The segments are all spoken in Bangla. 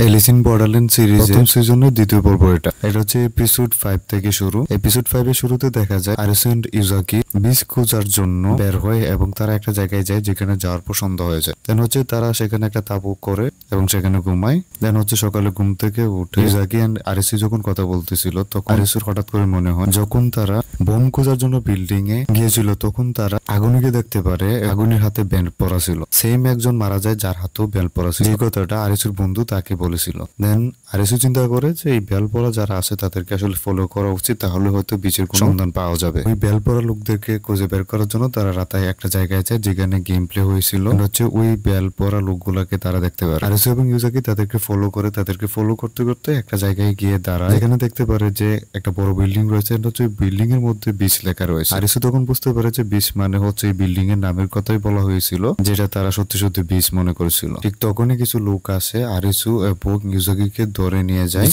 এলিস ইন বর্ডারল্যান্ড সিরিজের প্রথম সিজনের দ্বিতীয় পর্ব এটা হচ্ছে এপিসোড 5 থেকে শুরু। এপিসোড 5 এর শুরুতে দেখা যায় আরিসু এন্ড ইউজাকি বীজ খোঁজার জন্য বের হয় এবং তারা একটা জায়গায় যায় যেখানে যাওয়ার পর সন্ধ্যা হয়ে যায়। দেন হচ্ছে তারা সেখানে একটা তাঁবু করে এবং সেখানে ঘুমায়। দেন হচ্ছে সকালে ঘুম থেকে উঠে ইউজাকি এন্ড আরিসু যখন কথা বলতেছিল তখন আরিসুর হঠাৎ করে মনে হয় যখন তারা বোম খোঁজার জন্য বিল্ডিং এ গিয়েছিল তখন তারা আগুনিকে দেখতে পারে। আগুনের হাতে ব্যান্ড পরা ছিল, সেম একজন মারা যায় যার হাতেও ব্যান্ড পরা ছিল। এই কথাটা আরিসুর বন্ধু তাকে বলেছিল। দেন আরিসু চিন্তা করে যে এই বেল পরা যারা আছে তাদেরকে আসলে ফলো করা উচিত, তাহলে হয়তো বিচের কোনো সন্ধান পাওয়া যাবে। ওই বেল পরা লোকদেরকে খুঁজে বের করার জন্য তারা রাতে একটা জায়গায় যায় যেখানে গেম প্লে হয়েছিল। হচ্ছে ওই বেল পরা লোকগুলাকে তারা দেখতে পারে। আরিসু এবং ইউজাকি তাদেরকে ফলো করে, তাদেরকে ফলো করতে করতে একটা জায়গায় গিয়ে দাঁড়ায় যেখানে দেখতে পারে যে একটা বড় বিল্ডিং রয়েছে। হচ্ছে বিল্ডিং এর মধ্যে বিচ লেখা রয়েছে। আরিসু তখন বুঝতে পারে যে বিচ মানে হচ্ছে এই বিল্ডিং এর নামের কথাই বলা হয়েছিল, যেটা তারা সত্যি সত্যি বিচ মনে করেছিল। ঠিক তখনই কিছু লোক আসে, আরিসু এবং ইউজাকিকে ধরে নিয়ে যায়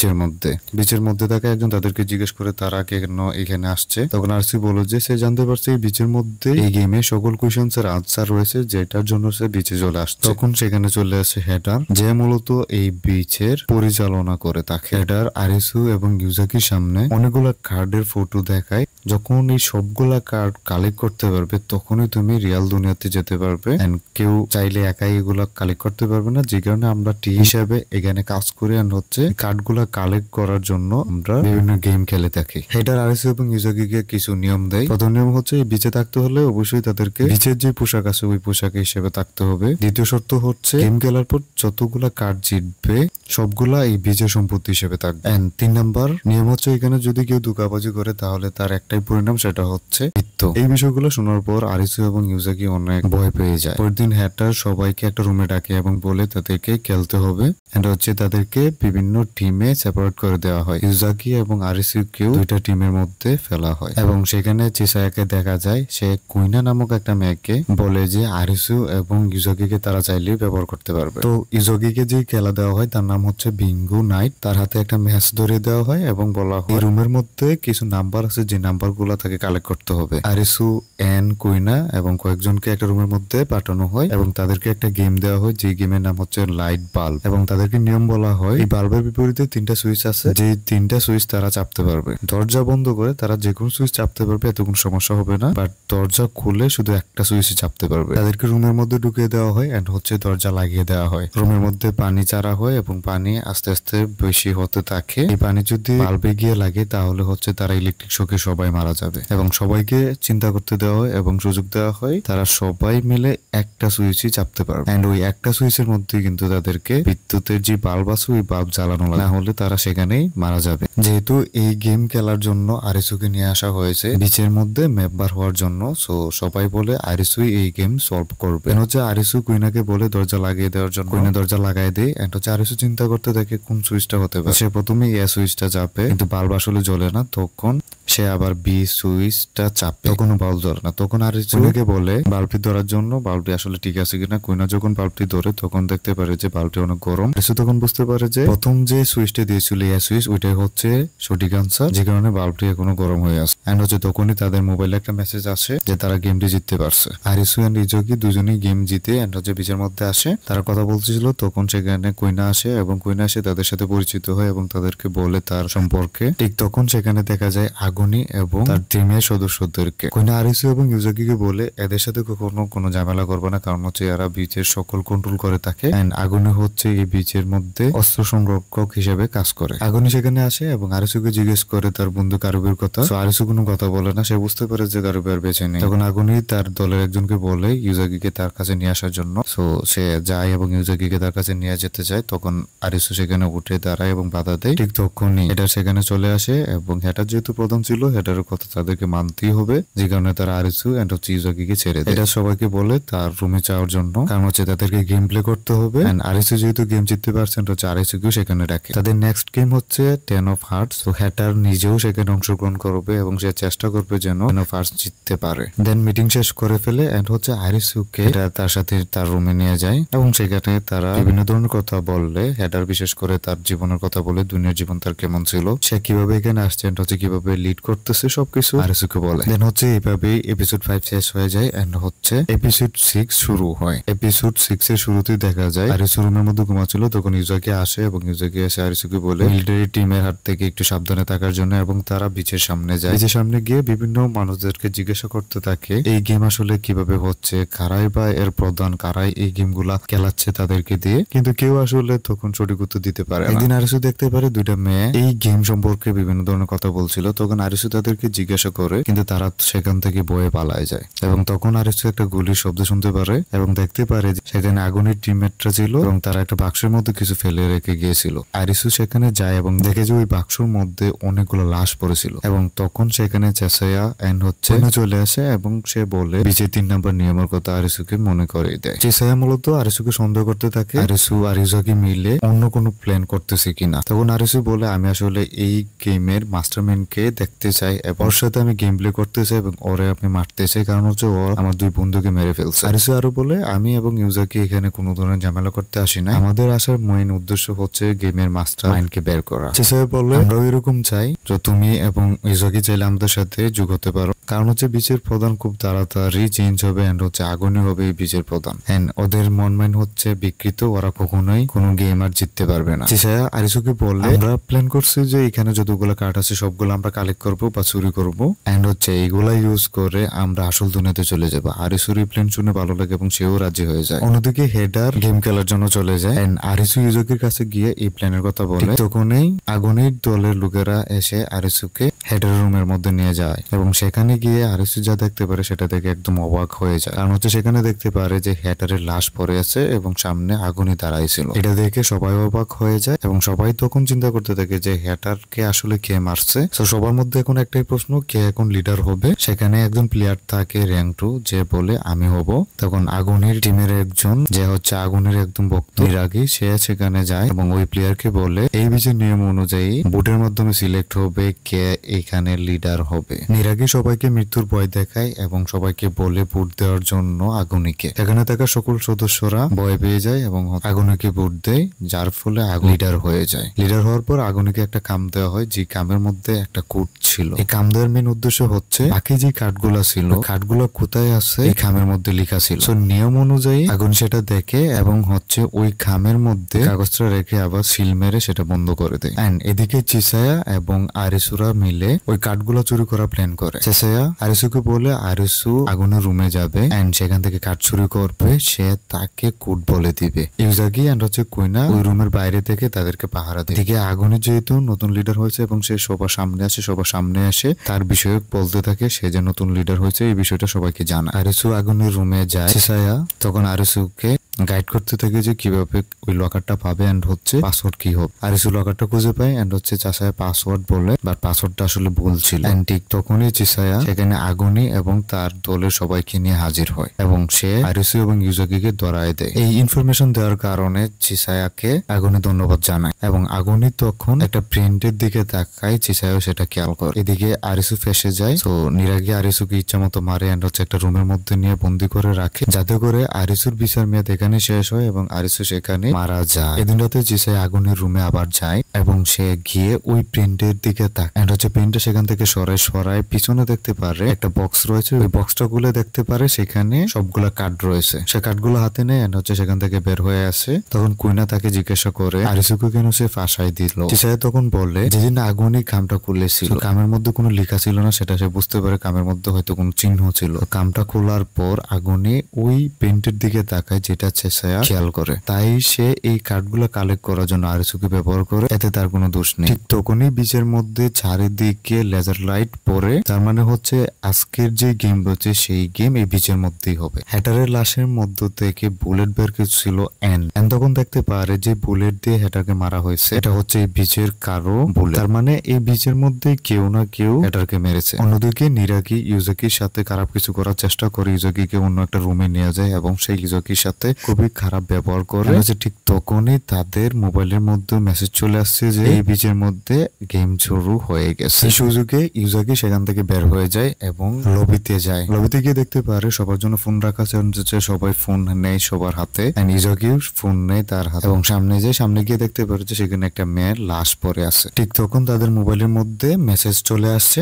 বিচের মধ্যে থাকা একজন তাদেরকে জিজ্ঞেস করে তারা কেন এখানে আসছে। তখন আরিসু বলে যে সে জানতে পারছে এই বিচের মধ্যে এই গেমে সকল কোয়েশ্চেন্স এর আনসার রয়েছে, যেটার জন্য সে বিচে চলে আসছে। তখন সেখানে চলে আসে হেডার, যে মূলত এই বিচের পরিচালনা করে থাকে। হেডার আরিসু এবং ইউজাকির সামনে অনেকগুলা কার্ডের ফটো দেখায়। যখন এই সবগুলা কার্ড কালেক্ট করতে পারবে তখনই তুমি রিয়াল দুনিয়াতে যেতে পারবে। কেউ চাইলে একাই এগুলা কালেক্ট করতে পারবে না, যে কারণে আমরা টিম হিসাবে এখানে কাজ করি। হচ্ছে কার্ডগুলা কালেক্ট করার জন্য আমরা বিভিন্ন গেম খেলে থাকি। হেডার আরিসু এবং ইউজাকিকে কিছু নিয়ম দেয়। প্রথম নিয়ম হচ্ছে বিচে থাকতে হলে অবশ্যই তাদেরকে বিচের যে পোশাক আছে ওই পোশাক হিসেবে থাকতে হবে। দ্বিতীয় শর্ত হচ্ছে গেম খেলার পর যতগুলা কার্ড জিতবে সবগুলা এই বিচের সম্পত্তি হিসেবে থাকবে। 3 নাম্বার নিয়ম হচ্ছে এখানে যদি কেউ ধোঁকাবাজি করে তাহলে তার একটাই পরিণাম, সেটা হচ্ছে মৃত্যু। এই বিষয়গুলো শোনার পর আরিসু এবং ইউজাকি অনেক ভয় পেয়ে যায়। পরদিন হেডার সবাইকে একটা রুমে ডাকে এবং বলে তাদেরকে খেলতে হবে। হচ্ছে তাদেরকে বিভিন্ন টিমে সেপারেট করে দেওয়া হয়। ইউজাকি এবং আরিসুকেও দুইটা টিমের মধ্যে ফেলা হয় এবং সেখানে চিসায়াকে দেখা যায় সে কুইনা নামক একটা মেয়েকে বলে যে আরিসু এবং ইউজাকিকে তারা চাইলেই ব্যবহার করতে পারবে। তো ইউজাকিকে যে খেলা দেওয়া হয় তার নাম হচ্ছে বিঙ্গু নাইট। তার হাতে একটা ম্যাচ ধরিয়ে দেওয়া হয় এবং বলা হয় এই রুমের মধ্যে কিছু নাম্বার আছে, যে নাম্বার গুলা তাকে কালেক্ট করতে হবে। আরিসু, এন, কুইনা এবং কয়েকজনকে একটা রুমের মধ্যে পাঠানো হয় এবং তাদেরকে একটা গেম দেওয়া হয়, যে গেমের নাম হচ্ছে লাইট বাল্ব। এবং তাদেরকে নিয়ম বলা হয় এই বাল্বের বিপরীতে 3টা সুইচ আছে, যে 3টা সুইচ তারা চাপতে পারবে। দরজা বন্ধ করে তারা যে কোনো সুইচ চাপতে পারবে, এত কোনো সমস্যা হবে না। বাট দরজা খুলে শুধু একটা সুইচই চাপতে পারবে। তাদেরকে রুমের মধ্যে ঢুকিয়ে দেওয়া হয় এন্ড হচ্ছে দরজা লাগিয়ে দেওয়া হয়। রুমের মধ্যে পানি চারা হয় এবং পানি আস্তে আস্তে বেশি হতে থাকে। এই পানি যদি বাল্বে গিয়ে লাগে তাহলে হচ্ছে তারা ইলেকট্রিক শকে সবাই মারা যাবে। এবং সবাইকে চিন্তা করতে দেওয়া হয় এবং সুযোগ দেওয়া হয় তারা সবাই মিলে একটা সুইচই চাপতে পারবে। এন্ড ওই একটা সুইচের মধ্যে কিন্তু তাদেরকে বিদ্যুতের যে বাল্ব আছে ওই বাল্ব জ্বালানো লাগে, না হলে তারা সেখানেই মারা যাবে। যেহেতু এই গেম খেলার জন্য আরিসুকে নিয়ে আসা হয়েছে বিচের মধ্যে মেম্বার হওয়ার জন্য, সো সবাই বলে আরিসুই এই গেম সলভ করবে। হচ্ছে আরিসু কুইনাকে বলে দরজা লাগিয়ে দেওয়ার জন্য, কুইনা দরজা লাগাই দেয়। এন্ড হচ্ছে আরিসু চিন্তা করতে থাকে কোন সুইচটা হতে পারে। সে প্রথমে এ সুইচটা চাপে কিন্তু বাল্ব আসলে জ্বলে না। তখন সে আবার বি সুইচটা চাপে, তখনও বাল্ব জ্বলে না। তখন আরিসুকে বলে বাল্বটি ধরার জন্য বাল্বটি আসলে ঠিক আছে কিনা। কুইনা যখন বাল্বটি ধরে তখন দেখতে পারে যে বাল্বটি অনেক গরম। আরিসু তখন বুঝতে পারে যে প্রথম যে সুইচটা দিয়েছিল এ সুইচ ওইটাই হচ্ছে সঠিক আনসার, যে কারণে বাল্বটি এখনো গরম হয়ে আছে। এন্ড হচ্ছে তখনই তাদের মোবাইলে একটা মেসেজ আসে যে তারা গেমটি জিততে পারছে। আরিসু এন্ড ইউজাকি দুজনেই গেম জিতে এন্ড হচ্ছে বিচের মধ্যে আসে। তারা কথা বলতেছিল তখন সেখানে কুইনা আসে এবং কুইনা এসে তাদের সাথে পরিচিত হয় এবং তাদেরকে বলে তার সম্পর্কে। ঠিক তখন সেখানে দেখা যায় আগুনি এবং তার টিমের সদস্যদেরকে। কুইনা আরিসু এবং ইউজাকিকে বলে এদের সাথে কখনো কোনো ঝামেলা করবে না, কারণ হচ্ছে এরা বিচের সকল কন্ট্রোল করে থাকে। এন্ড আগুনি হচ্ছে এই বিচের মধ্যে অস্ত্র সংরক্ষক হিসেবে কাজ করে। আগুনি সেখানে আসে এবং আরিসুকে জিজ্ঞেস করে তার বন্ধু কারুবির কথা। আরিসু কোনো কথা বলে না, সে বুঝতে পারে যে কারুবি আর বেঁচে নেই। তখন আগুনি তার দলের একজনকে বলে ইউজাকিকে তার কাছে নিয়ে আসার জন্য। সো সে যায় এবং ইউজাকিকে তার কাছে নিয়ে যেতে চায়। তখন আরিসু সেখানে উঠে দাঁড়ায় এবং বাধা দেয়। ঠিক তখনই হেডার সেখানে চলে আসে এবং হেডার যেহেতু প্রধান ছিল হেডারের কথা তাদেরকে মানতেই হবে, যে কারণে তারা আরিসু এন্ড হচ্ছে ইউজাকিকে ছেড়ে দেয়। এটা সবাইকে বলে তার রুমে যাওয়ার জন্য, কারণ হচ্ছে তাদেরকে গেম প্লে করতে হবে। আরিসু যেহেতু গেম জিততে পারছেন হচ্ছে আরিসুকেও সেখানে রাখে। তাদের নেক্সট গেম হচ্ছে 10 of Hearts। তো হেডার নিজেও সেখানে অংশগ্রহণ করবে এবং সে চেষ্টা করবে যেন 10 of Hearts জিততে পারে। দেন মিটিং শেষ করে ফেলে এন্ড হচ্ছে আরিসুকে তার সাথে তার রুমে নিয়ে যায় এবং সেখানে তারা বিভিন্ন ধরনের কথা বললে হেডার বিশেষ করে তার জীবনের কথা বলে, দুনিয়ার জীবন তার কেমন ছিল, সে কিভাবে এখানে আসছে, হচ্ছে কিভাবে লিড করতেছে সবকিছু আরিসুকে বলে। দেন হচ্ছে এইভাবেই এপিসোড 5 শেষ হয়ে যায় এন্ড হচ্ছে এপিসোড 6 শুরু হয়। এপিসোড 6 এর শুরুতেই দেখা যায় আরিসু রুমের মধ্যে ঘুমাচ্ছিল, তখন ইউজাকি আসে এবং ইউজাকি এসে আরিসুকে বলে মিলিটারি টিমের হাত থেকে একটু সাবধানে থাকার জন্য, এবং তারা বিচের সামনে যায়। বিচের সামনে গিয়ে বিভিন্ন মানুষদেরকে জিজ্ঞাসা করতে থাকে এই গেম আসলে কিভাবে হচ্ছে, কারাই বা এর প্রধান, কারাই এই গেম গুলা খেলাচ্ছে তাদেরকে দিয়ে, কিন্তু কেউ আসলে তখন সঠিক উত্তর দিতে পারে না। একদিন আরিসু দেখতে পারে দুইটা মেয়ে এই গেম সম্পর্কে বিভিন্ন ধরনের কথা বলছিল, তখন আরিসু তাদেরকে জিজ্ঞাসা করে কিন্তু তারা সেখান থেকে বয়ে পালায় যায়, এবং তখন আরিসু একটা গুলির শব্দ শুনতে পারে এবং দেখতে পারে যে সেখানে আগুনের টিমমেটরা ছিল এবং তারা একটা বাক্সের মধ্যে কিছু ফেলে রেখে গিয়েছিল। আরিসু সেখানে যায় এবং দেখে যে ওই বাক্সের মধ্যে অনেকগুলো লাশ পড়েছিল, এবং তখন সেখানে চেসায়া এন্ড হচ্ছে চলে আসে এবং সে বলে বিচের 3 নম্বর নিয়মের কথা আরিসুকে মনে করে দেয়। চেসায়া মূলত আরিসুকে সন্দেহ করতে থাকে আরিসু আর ইউজাকি মিলে অন্য কোনো প্ল্যান করতেছে কিনা। তখন আরিসু বলে আমি আসলে এই গেমের মাস্টারমাইন্ডকে দেখতে চাই এবং ওর সাথে আমি গেম প্লে করতে চাই এবং ওরে আপনি মারতে চাই, কারণ হচ্ছে ও আমার 2 বন্ধুকে মেরে ফেলছে। আরিসু আরো বলে আমি এবং ইউজাকি এখানে কোনো ধরনের ঝামেলা করতে আসি না, আমাদের আসার মেইন উদ্দেশ্য হচ্ছে গেমের মাস্টার মাইন্ডকে বের করা। চেসায়া বলে আমরাও এরকম চাই, তো তুমি এবং ইউজাকি চাইলে আমাদের সাথে যোগ হতে পারো, কারণ হচ্ছে বিচের প্রধান খুব তাড়াতাড়ি চেঞ্জ হবে এন্ড হচ্ছে আগুনই হবে এই বিচের প্রধান, এন্ড ওদের মন মাইন্ড হচ্ছে বিকৃত, ওরা কখনোই কোনো গেম আর জিততে পারবে না। চেসায়া আরিসুকে বললে আমরা প্ল্যান করছি যে এখানে যতগুলো কার্ড আছে সবগুলো আমরা কালেক্ট করবো বা চুরি করবো, এন্ড হচ্ছে এইগুলা ইউজ করে আমরা আসল দুনিয়াতে চলে যাবো। আরিসুর এই প্ল্যান শুনে ভালো লাগে এবং সেও রাজি হয়ে যায়। অন্যদিকে হেডার গেম খেলার জন্য চলে যায় এন্ড আরিসু ইউজাকির কাছে গিয়ে এই প্ল্যানের কথা বলে, তখনই আগুনের দলের লোকেরা এসে আরিসুকে হেডার রুমের মধ্যে নিয়ে যায় এবং সেখানে গিয়ে আরিসু যা দেখতে পারে সেটা দেখে একদম অবাক হয়ে যায়, কারণ হচ্ছে সেখানে দেখতে পারে যে হেডারের লাশ পড়ে আছে এবং সামনে আগুনই দাঁড়াইছিল। এটা দেখে সবাই অবাক হয়ে যায় এবং সবাই তখন চিন্তা করতে থাকে যে হেডারকে আসলে কে মারছে। তো সবার মধ্যে এখন একটাই প্রশ্ন, কে এখন লিডার হবে। সেখানে একজন প্লেয়ার থাকে র্যাঙ্ক 2 যে বলে আমি হব। তখন আগুনের টিমের একজন যে হচ্ছে আগুনের একদম ভক্ত নিরাগী, সে সেখানে যায় এবং ওই প্লেয়ারকে বলে এই বিচের নিয়ম অনুযায়ী ভোটের মাধ্যমে সিলেক্ট হবে কে এখানে লিডার হবে। নিরাগী সবাইকে মৃত্যুর ভয় দেখায় এবং সবাইকে বলে ভোট দেওয়ার জন্য আগুনিকে। এখানে থাকা সকল সদস্যরা ভয় পেয়ে যায় এবং আগুনিকে ভোট দেয়, যার ফলে আগুন লিডার হয়ে যায়। লিডার হওয়ার পর আগুনিকে একটা কাম দেওয়া হয়, যে কামের মধ্যে একটা কোড ছিল। এই কাম দেওয়ার মেন উদ্দেশ্য হচ্ছে বাকি যে কার্ডগুলা ছিল কার্ডগুলা কোথায় আছে এই খামের মধ্যে লেখা ছিল। তো নিয়ম অনুযায়ী আগুন সেটা দেখে এবং হচ্ছে ওই খামের মধ্যে কাগজটা রেখে আবার সিল মেরে সেটা বন্ধ করে দেয়। এন্ড এদিকে চিসায়া এবং আরিসুরা মিলে ওই কার্ডগুলা চুরি করা প্ল্যান করে। চিসায়া আরিসুকে বলে আরিসু আগুনের রুমে যাবে এন্ড সেখান থেকে কার্ড চুরি করবে, সে তাকে কোড বলে দিবে। ইউজাকি এন্ড হচ্ছে কুইনা ওই রুমের বাইরে থেকে তাদেরকে পাহারা দেয়। এদিকে আগুনের যেহেতু নতুন লিডার হয়েছে এবং সে সবার সামনে আসে, সবার সামনে এসে তার বিষয়ে বলতে থাকে সে যে নতুন লিডার হয়েছে এই বিষয়টা সবাইকে জানা। আরিসু আগুনের রুমে যায়, চিসায়া তখন আরিসুকে গাইড করতে থাকে যে কিভাবে ওই লকারটা পাবে এন্ড হচ্ছে পাসওয়ার্ড কি হবে। আরিসু লকারটা খুঁজে পায় এন্ড হচ্ছে চিসায়া পাসওয়ার্ড বলে, বাট পাসওয়ার্ডটা আসলে ভুল ছিল। এন্ড ঠিক তখনই চিসায়া সেখানে আগুনি এবং তার দলের সবাইকে নিয়ে হাজির হয় এবং সে আরিসু এবং ইউজাকিকে ধরায় দেয়। এই ইনফরমেশন দেওয়ার কারণে চিসায়াকে আগুনি ধন্যবাদ জানায় এবং আগুনি তখন একটা প্রিন্টের দিকে তাকায়, চিসায়াও সেটা খেয়াল করে। এদিকে আরিসু ফেসে যায়, তো নিরাগী আরিসুকে ইচ্ছা মতো মারে এন্ড হচ্ছে একটা রুমের মধ্যে নিয়ে বন্দি করে রাখে, যাতে করে আরিসুর বিচার মেয়াদ এখানে শেষ হয় এবং আরিসু সেখানে মারা যায়। এদিন রাতে চিসায়া আগুনের রুমে আবার যায় এবং সে গিয়ে ওই প্রিন্টের দিকে তাকায় এন্ড হচ্ছে প্রিন্টটা সেখান থেকে সরায় পিছনে দেখতে পারে একটা বক্স রয়েছে। ওই বক্সটা খুলে দেখতে পারে সেখানে সবগুলা কার্ড রয়েছে। সে কার্ডগুলো হাতে নেয় এন্ড হচ্ছে সেখান থেকে বের হয়ে আসে। তখন কুইনা তাকে জিজ্ঞাসা করে আরিসুকে কেন সে ফাঁসাই দিল। চিসায়া তখন বলে যেদিন আগুনই খামটা খুলেছিল কামের মধ্যে কোনো লেখা ছিল না, সেটা সে বুঝতে পারে কামের মধ্যে হয়তো কোনো চিহ্ন ছিল। কামটা খোলার পর আগুনে ওই প্রিন্টের দিকে তাকায় যেটা চেসায়া খেয়াল করে, তাই সে এই কার্ডগুলো কালেক্ট করার জন্য আরিসুকে ব্যবহার করে, এতে তার কোনো দোষ নেই। ঠিক তখনই বিচের মধ্যে চারিদিকে লেজার লাইট পড়ে, তার মানে হচ্ছে আজকের যে গেম রয়েছে সেই গেম এই বিচের মধ্যেই হবে। হ্যাটারের লাশের মধ্য থেকে বুলেট বের ছিল এন তখন দেখতে পারে যে বুলেট দিয়ে হ্যাটারকে মারা হয়েছে, এটা হচ্ছে এই বিচের কারো বুলেট, তার মানে এই বিচের মধ্যে কেউ না কেউ হ্যাটারকে মেরেছে। অন্যদিকে নিরাকি ইউজাকির সাথে খারাপ কিছু করার চেষ্টা করে ইউজাকিকে অন্য একটা রুমে নিয়ে যায় এবং সেই ইউজাকির সাথে খুবই খারাপ ব্যবহার করে। ঠিক তখনই তাদের মোবাইলের মধ্যে মেসেজ চলে আসছে যে এই বিচের মধ্যে গেম শুরু হয়ে গেছে। এই সুযোগে ইউজাকি সেখান থেকে বের হয়ে যায় এবং লবিতে যায়। লবিতে গিয়ে দেখতে পারে সবার জন্য ফোন রাখা আছে, সবাই ফোন নেই সবার হাতে। ইউজাকিও ফোন নেই তার হাতে এবং সামনে গিয়ে দেখতে পারে যে সেখানে একটা মেয়ের লাশ পড়ে আছে। ঠিক তখন তাদের মোবাইলের মধ্যে মেসেজ চলে আসছে,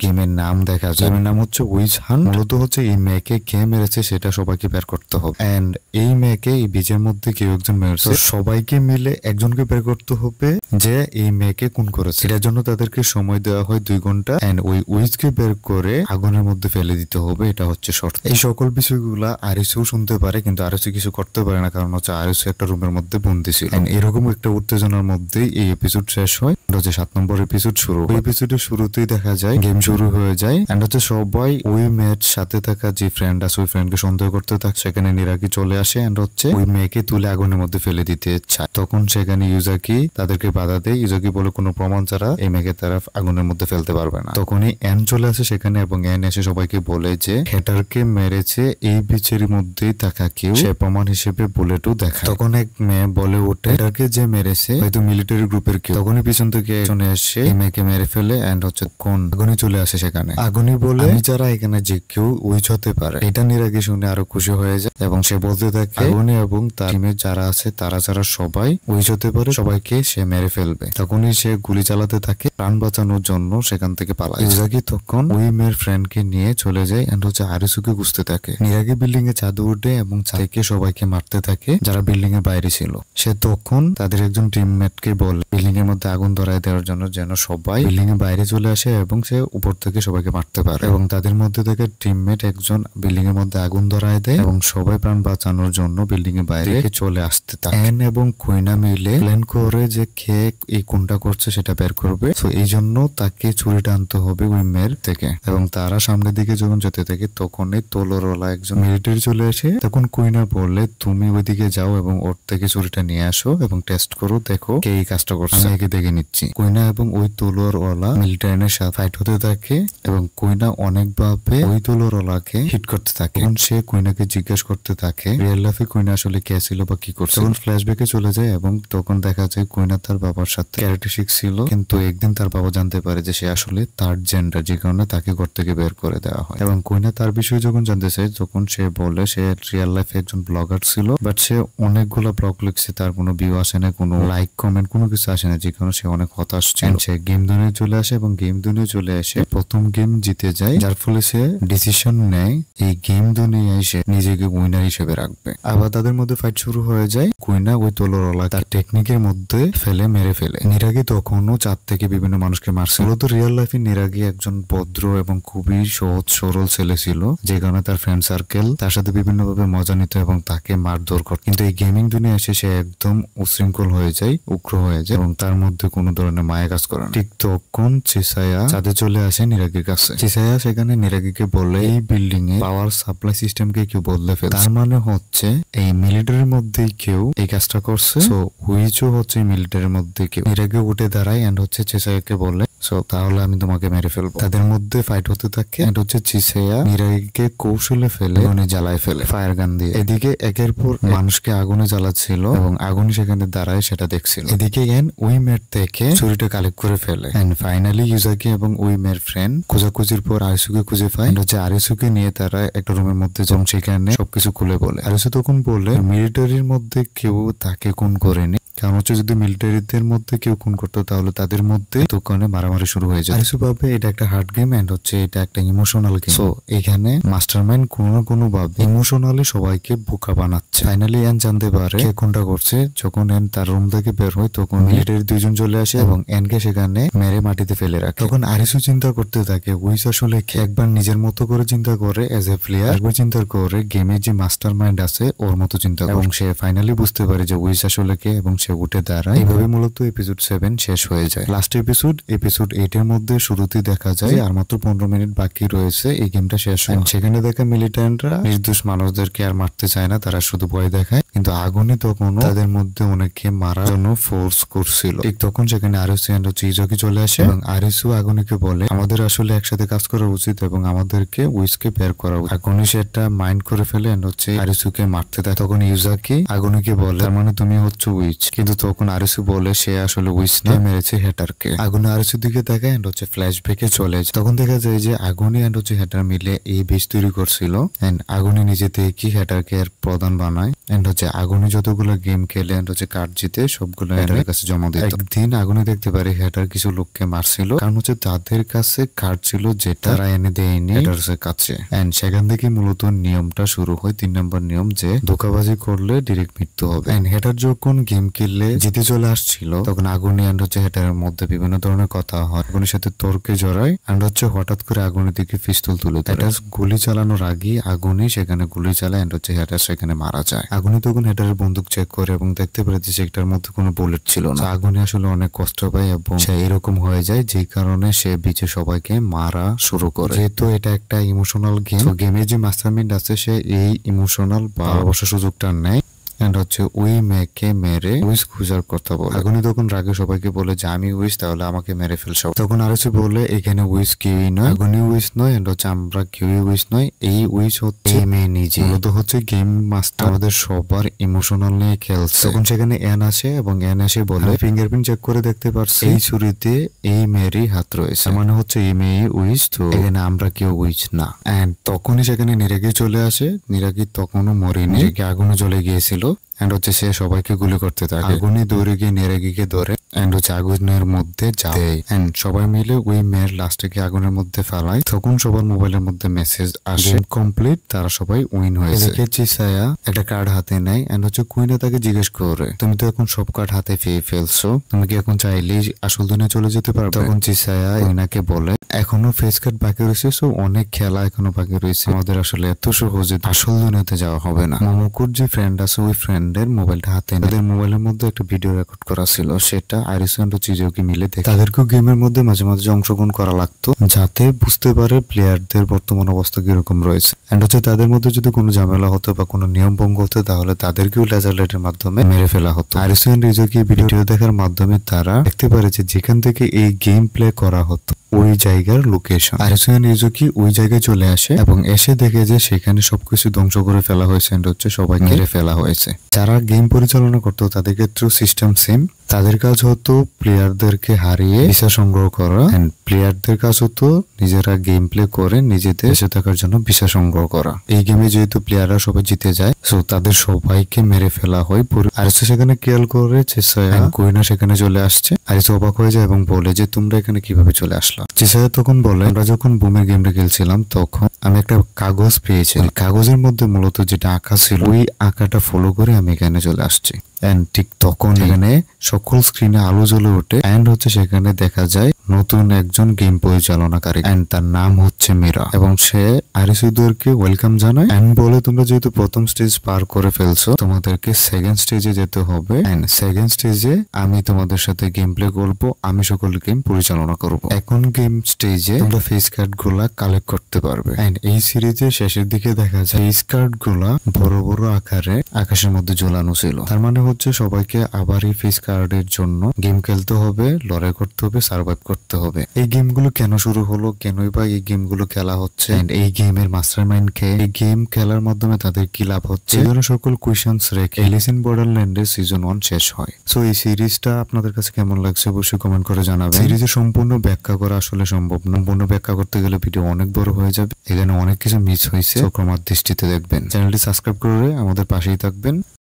গেমের নাম দেখা যায়। গেমের নাম হচ্ছে উইচ হান্ট। মূলত হচ্ছে এই মেয়েকে কে মেরেছে সেটা সবাইকে বের করতে হবে। এন্ড এই মেয়েকে এই বীজের মধ্যে কেউ একজন মেরেছে, সবাইকে মিলে একজনকে বের করতে হবে যে এই মেয়েকে খুন করেছে। এটার জন্য তাদেরকে সময় দেওয়া হয় 2 ঘন্টা। এন্ড ওই উইচকে বের করে আগুনের মধ্যে ফেলে দিতে হবে, এটা হচ্ছে শর্ত। এই সকল বিষয়গুলা আরিসও শুনতে পারে, কিন্তু আরিসু কিছু করতে পারে না, কারণ হচ্ছে আরিসু একটা রুমের মধ্যে বন্দী ছিল। এরকম একটা উত্তেজনার মধ্যেই এই এপিসোড শেষ হয়। হচ্ছে 7 নম্বর এপিসোড শুরু। ওই এপিসোডের শুরুতেই দেখা যায় গেম শুরু হয়ে যায়। এন্ড হচ্ছে সবাই ওই মেয়ের সাথে থাকা যে ফ্রেন্ড আছে ওই ফ্রেন্ডকে সন্দেহ করতে থাকে। সেখানে নিরাকি চলে আসে এন্ড হচ্ছে ওই মেয়েকে তুলে আগুনের মধ্যে ফেলে দিতে চায়। তখন সেখানে ইউজাকি তাদেরকে বাধা দেয়। ইউজাকি বলে কোনো প্রমাণ ছাড়া এই মেয়েকে তারা আগুনের মধ্যে ফেলতে পারবে না। তখনই অ্যান চলে আসে সেখানে এবং অ্যান এসে সবাইকে বলে যে হেটারকে মেরেছে এই বিচের মধ্যেই থাকা কেউ, সে প্রমাণ হিসেবে বুলেটও দেখায়। তখন এক মেয়ে বলে ওঠে হেটারকে যে মেরেছে হয়তো মিলিটারি গ্রুপের কেউ। তখনই পিছন থেকে একজন এসে এই মেয়েকে মেরে ফেলে এন্ড হচ্ছে কোন আগুনি চলে আসে সেখানে। আগুনি বলে আমি যারা এখানে যে কেউ উইচ হতে পারে। এটা নিরাকি শুনে আরো খুশি হয়ে যায় এবং সে বলতে থাকে আগুনি এবং তার টিমের যারা আছে তারা যারা সবাই উইচ হতে পারে সবাইকে সে মেরে ফেলবে। তখনই সে গুলি চালাতে থাকে প্রাণ বাঁচানোর জন্য সেখান থেকে পালায়। ইউজাকি তখন ওই মেয়ের ফ্রেন্ডকে নিয়ে চলে যায় এন্ড হচ্ছে আরিসুকে খুঁজতে থাকে। নিরাকি বিল্ডিং এ চাঁদে উঠে এবং চাঁদকে সবাইকে মারতে থাকে যারা বিল্ডিং এর বাইরে ছিল। সে তখন তাদের একজন টিমমেটকে বলে বিল্ডিং এর মধ্যে আগুন ধরায় দেওয়ার জন্য, যেন সবাই বিল্ডিং এর বাইরে চলে আসে এবং সে উপর থেকে সবাইকে মারতে পারে। এবং তাদের মধ্যে থেকে টিমমেট একজন বিল্ডিং এর মধ্যে আগুন ধরায় দেয় এবং সবাই প্রাণ বাঁচানোর জন্য বিল্ডিং এর বাইরে চলে আসতে থাকে। অ্যান এবং কুইনা মিলে প্ল্যান করে যে কে এই কোনটা করছে সেটা বের করবে। তো এই জন্য তাকে চুরিটা আনতে হবে ওই মেয়ের থেকে। এবং তারা সামনের দিকে যখন যেতে থাকে তখনই তলোয়ারওয়ালা একজন মিলিটারি চলে আসে। তখন কুইনা বললে তুমি ওইদিকে যাও এবং ওর থেকে চুরিটা নিয়ে আসো এবং টেস্ট করো, দেখো কে এই কাজটা করছে, আমি একে দেখে নিচ্ছি। কুইনা এবং ওই তলোয়ারওয়ালা মিলিটারির সাথে ফাইট হতে থাকে এবং কুইনা অনেকভাবে ওই তলোয়ারওয়ালাকে হিট করতে থাকে। তখন সে কুইনাকে জিজ্ঞেস করতে থাকে রিয়েল লাইফে কুইনা আসলে কে ছিল বা কি করছে। তখন ফ্ল্যাশব্যাকে চলে যায় এবং তখন দেখা যায় কুইনা তার বাবার সাথে ক্যারেটে শিখছিল, কিন্তু একদিন তার বাবা জানতে পারে যে সে আসলে থার্ড জেন্ডার, যে কারণে তাকে ঘর থেকে বের করে দেওয়া হয়। এবং কুইনা তার বিষয়ে যখন জানতে চায় তখন সে বলে সে রিয়েল লাইফে একজন ব্লগার ছিল, বাট সে অনেকগুলো ব্লগ লিখছে, তার কোনো ভিউ আসে না, কোনো লাইক কমেন্ট কোনো কিছু আসে না, যে কারণে সে অনেক হতাশ ছিল। সে গেম দুনিয়ায় চলে আসে এবং গেম দুনিয়ায় চলে এসে প্রথম গেম জিতে যায়, যার ফলে সে ডিসিশন নেয় এই গেম দুনিয়ায় সে নিজেকে উইনার হিসেবে রাখবে। আবার তাদের মধ্যে ফাইট শুরু হয়ে যায়। কুইনা ওই তলোয়ারওয়ালা তার টেকনিকের মধ্যে ফেলে মেরে ফেলে। নিরাগী তখনও চাঁদ থেকে বিভিন্ন মানুষকে মারছে। মূলত রিয়েল লাইফে নিরাগী একজন ভদ্র এবং খুবই সহজ সরল ছেলে ছিল, যে কারণে তার ফ্রেন্ড সার্কেল তার সাথে বিভিন্ন ভাবে মজা নিত এবং তাকে মারধর করত। কিন্তু এই গেমিং দুনিয়া এসে সে একদম উশৃঙ্খল হয়ে যায়, উগ্র হয়ে যায় এবং তার মধ্যে কোনো ধরনের মায়া কাজ করে না। ঠিক তখন চিসায়া চাঁদে চলে আসে নিরাগীর কাছে। চিসায়া সেখানে নিরাগীকে বলে এই বিল্ডিং এ পাওয়ার সাপ্লাই সিস্টেমকে কেউ বদলে ফেলে, তার মানে হচ্ছে এই মিলিটারির মধ্যে কেউ এই কাজটা করছে। সো হুইচও হচ্ছে মিলিটারির মধ্যে কেউ। নিরাগী উঠে দাঁড়ায় এন্ড হচ্ছে চিসায়াকে বলে সো তাহলে আমি তোমাকে মেরে ফেলবো। তাদের মধ্যে ফাইট হতে থাকে এন্ড হচ্ছে চিসায়া নিরাগীকে কৌশলে ফেলে উনি জ্বালায় ফেলে ফায়ার গান দিয়ে। এদিকে একের পর মানুষকে আগুনে জ্বালাচ্ছিল এবং আগুন সেখানে দাঁড়ায় সেটা দেখছিল। এদিকে এন ওই মেয়ের থেকে ছুরিটা কালেক্ট করে ফেলে এন্ড ফাইনালি ইউজাকি এবং ওই মেয়ের ফ্রেন্ড খোঁজাখুঁজির পর আরিসুকে খুঁজে পায়। হচ্ছে আরিসুকে নিয়ে তারা একটা রুমের মধ্যে যখন সেখানে সবকিছু খুলে বলে। আরিসু তখন বলে মিলিটারির মধ্যে কেউ তাকে খুন করেনি, কারণ হচ্ছে যদি মিলিটারিদের মধ্যে কেউ খুন করতো তাহলে তাদের মধ্যে দোকানে মারামারি শুরু হয়ে যায়। আরিসু ভাবে এটা একটা হার্ড গেম এন্ড হচ্ছে এটা একটা ইমোশনাল গেম। সো এখানে মাস্টারমাইন্ড কোনো না কোনো ভাবে ইমোশনালি সবাইকে বোকা বানাচ্ছে। ফাইনালি এন জানতে পারে কে কোনটা করছে। যখন এন তার রুম থেকে বের হয় তখন মিলিটারি 2 জন চলে আসে এবং এনকে সেখানে মেরে মাটিতে ফেলে রাখে। তখন আরিসু চিন্তা করতে থাকে উইস আসলে একবার নিজের মতো করে চিন্তা করে এজ এ প্লেয়ার, একবার চিন্তা করে গেমের যে মাস্টার মাইন্ড আছে ওর মতো চিন্তা করে এবং সে ফাইনালি বুঝতে পারে যে উইস আসলে কে এবং সে উঠে দাঁড়ায়। এইভাবে মূলত এপিসোড 7 শেষ হয়ে যায়। লাস্ট এপিসোড 8 এর মধ্যে শুরুতেই দেখা যায় আর মাত্র 15 মিনিট বাকি রয়েছে এই গেমটা শেষ হয়। সেখানে দেখা মিলিটেন্টরা নির্দোষ মানুষদেরকে আর মারতে চায় না, তারা শুধু ভয় দেখায় কিন্তু আগুনই তখন তাদের মধ্যে অনেককে মারার জন্য ফোর্স করছিল। ঠিক তখন সেখানে আরিসু এন্ড হচ্ছে ইজাকি চলে আসে এবং আরিসু আগুনিকে বলে আমাদের আসলে একসাথে কাজ করা উচিত এবং আমাদেরকে উইচকে বের করা উচিত। আগুনি সেটা মাইন্ড করে ফেলে এন্ড হচ্ছে আরিসুকে মারতে দেয়। তখন ইজাকি আগুনিকে বলে তার মানে তুমি হচ্ছে উইচ, কিন্তু তখন আরিসু বলে সে আসলে উইচ না, মেরেছে হেটারকে। আগুনি আরিসুর দিকে দেখায় এন্ড হচ্ছে ফ্ল্যাশব্যাকে চলে যায়। তখন দেখা যায় যে আগুনি এন্ড হচ্ছে হেটার মিলে এই বেস তৈরি করছিল এন্ড আগুনি নিজে থেকে হেটারকে এর প্রধান বানায় এন্ড হচ্ছে আগুনি যতগুলো গেম খেলে এন্ড হচ্ছে কার্ড জিতে সবগুলো হেটারের কাছে জমা দিত। একদিন আগুনি দেখতে পারে হেটার কিছু লোককে মারছিল, কারণ হচ্ছে তাদের কাছে কার্ড ছিল যেটা তারা এনে দেয়নি হেটার্সের কাছে। এন্ড সেখান থেকে মূলত নিয়মটা শুরু হয়, 3 নম্বর নিয়ম, যে ধোকাবাজি করলে ডিরেক্ট মৃত্যু হবে। এন্ড হেটার যখন গেম খেললে জিতে চলে আসছিল তখন আগুনি এন্ড হচ্ছে হেটারের মধ্যে বিভিন্ন ধরনের কথা হয়। আগুনের সাথে তর্কে জড়ায় এন্ড হচ্ছে হঠাৎ করে আগুনের দিকে পিস্তল তুলে দেয়। হেটার গুলি চালানোর আগে আগুনি সেখানে গুলি চালায় এন্ড হচ্ছে হেটার সেখানে মারা যায়। আগুনি তখন হেটারের বন্দুক চেক করে এবং দেখতে পারে যে সেটার মধ্যে কোনো বুলেট ছিল না। আগুনি আসলে অনেক কষ্ট পায় এবং সে এরকম হয়ে যায়, যে কারণে সে বিচে সবাইকে মারা শুরু করে। যেহেতু এটা একটা ইমোশনাল গেম, গেমের যে মাস্টারমাইন্ড আছে সে এই ইমোশনাল বা ভালোবাসার সুযোগটা নেয় এন্ড হচ্ছে ওই মেয়েকে মেরে উইস খুঁজার কথা বলে। আগুনি তখন রাগে সবাইকে বলে যে আমি উইস, তাহলে আমাকে মেরে ফেলছো। তখন আরসি বলে এখানে উইস কেউই নয়, আগুনি উইস নয় এন্ড হচ্ছে আমরা কেউই উইস নয়, এই উইস হচ্ছে মেয়ে নিজে। মূলত হচ্ছে গেম মাস্টার আমাদের সবার ইমোশনাল নিয়ে খেলছে। তখন সেখানে এন আসে এবং এন এসে বলে ফিঙ্গারপ্রিন্ট চেক করে দেখতে পারছি এই ছুরিতে এই মেয়েরই হাত রয়েছে, মানে হচ্ছে এই মেয়ে উইস, তো এখানে আমরা কেউ উইস না। এন্ড তখনই সেখানে নিরাগি চলে আসে। নিরাগি তখনও মরেনি, আগুনে জ্বলে গিয়েছিল এন্ড হচ্ছে সে সবাইকে গুলি করতে থাকে। আগুনে দৌড়ে গিয়ে নিরাগিকে ধরে এন্ড হচ্ছে আগুনের মধ্যে যায় এন্ড সবাই মিলে ওই মেয়ের লাস্টকে আগুনের মধ্যে ফেলায়। তখন সবার মোবাইলের মধ্যে মেসেজ আসে কমপ্লিট, তারা সবাই উইন হয়েছে। এদিকে চিসায়া একটা কার্ড হাতে নেয় এন্ড হচ্ছে কুইনে তাকে জিজ্ঞেস করে তুমি তো এখন সব কার্ড হাতে পেয়ে ফেলছো, তুমি কি এখন চাইলেই আসল দুনিয়া চলে যেতে পারবে? তখন চিসায়া কুইনাকে বলে এখনো ফেস কার্ড বাকি রয়েছে, সো অনেক খেলা এখনো বাকি রয়েছে, আমাদের আসলে এত সহজে আসল দুনিয়াতে যাওয়া হবে না। মোমোকুর যে ফ্রেন্ড আছে ওই ফ্রেন্ডের মোবাইলটা হাতে নেয়। তাদের মোবাইলের মধ্যে একটা ভিডিও রেকর্ড করা ছিল, সেটা আরিসু এন্ড চিজুকি মিলে দেখে। তাদেরকেও গেমের মধ্যে মাঝে মাঝে অংশগ্রহণ করা লাগতো যাতে বুঝতে পারে প্লেয়ারদের বর্তমান অবস্থা কিরকম রয়েছে এন্ড হচ্ছে তাদের মধ্যে যদি কোনো ঝামেলা হতো বা কোনো নিয়ম ভঙ্গ হতো তাহলে তাদেরকেও লেজার লাইটের মাধ্যমে মেরে ফেলা হতো। আরিসু এন্ড চিজুকি ভিডিও দেখার মাধ্যমে তারা দেখতে পারে যে যেখান থেকে এই গেম প্লে করা হতো ওই জায়গার লোকেশন। আরিসু এন্ড চিজুকি ওই জায়গায় চলে আসে এবং এসে দেখে যে সেখানে সবকিছু ধ্বংস করে ফেলা হয়েছে এন্ড হচ্ছে সবাইকে মেরে ফেলা হয়েছে। যারা গেম পরিচালনা করতো তাদের ক্ষেত্রেও সিস্টেম সেম, তাদের কাজ হতো প্লেয়ারদেরকে হারিয়ে ভিসা সংগ্রহ করা এন্ড প্লেয়ারদের কাজ হতো নিজেরা গেম প্লে করে নিজেদের দেশে থাকার জন্য ভিসা সংগ্রহ করা। এই গেমে যেহেতু প্লেয়াররা সবাই জিতে যায় সো তাদের সবাইকে মেরে ফেলা হয়। আরিসু সেখানে খেয়াল করে চিসায়া কুইনা সেখানে চলে আসছে। আরিসু অবাক হয়ে যায় এবং বলে যে তোমরা এখানে কিভাবে চলে আসলো? চিসায়া তখন বলে আমরা যখন বুমের গেমটা খেলছিলাম তখন আমি একটা কাগজ পেয়েছি, কাগজের মধ্যে মূলত যেটা আঁকা ছিল ওই আঁকাটা ফলো করে আমি এখানে চলে আসছি। এন্ড ঠিক তখন এখানে সকল স্ক্রিনে আলো জ্বলে ওঠে এন্ড হচ্ছে সেখানে দেখা যায় নতুন একজন গেম পরিচালনাকারী এন্ড তার নাম হচ্ছে মীরা এবং সে আরিসুদেরকে ওয়েলকাম জানায় এন্ড বলে তোমরা যেহেতু প্রথম স্টেজ পার করে ফেলছো তোমাদেরকে সেকেন্ড স্টেজে যেতে হবে এন্ড সেকেন্ড স্টেজে আমি তোমাদের সাথে গেম প্লে করবো, আমি সকল গেম পরিচালনা করব। এখন গেম স্টেজে তোমরা ফেস কার্ড গুলা কালেক্ট করতে পারবে এন্ড এই সিরিজের শেষের দিকে দেখা যায় ফেস কার্ড গুলা বড় বড় আকারে আকাশের মধ্যে ঝোলানো ছিল। তার মানে হচ্ছে সবাইকে আবার এই ফেস কার্ডের জন্য গেম খেলতে হবে, লড়াই করতে হবে, সার্ভাইভ করতে হবে। এই গেমগুলো কেন শুরু হলো, কেনই বা এই গেমগুলো খেলা হচ্ছে, এই গেমের মাস্টারমাইন্ড কে, এই গেম খেলার মাধ্যমে তাদের কি লাভ হচ্ছে, এই ধরনের সকল কোয়েশ্চেন্স রেখে এলিস ইন বর্ডারল্যান্ডের সিজন 1 শেষ হয়। সো এই সিরিজটা আপনাদের কাছে কেমন লাগছে অবশ্যই কমেন্ট করে জানাবেন। সিরিজের সম্পূর্ণ ব্যাখ্যা করা আসলে সম্ভব না, সম্পূর্ণ ব্যাখ্যা করতে গেলে ভিডিও অনেক বড় হয়ে যাবে, এখানে অনেক কিছু মিস হয়েছে, ক্রমার দৃষ্টিতে দেখবেন। চ্যানেলটি সাবস্ক্রাইব করে আমাদের পাশেই থাকবেন।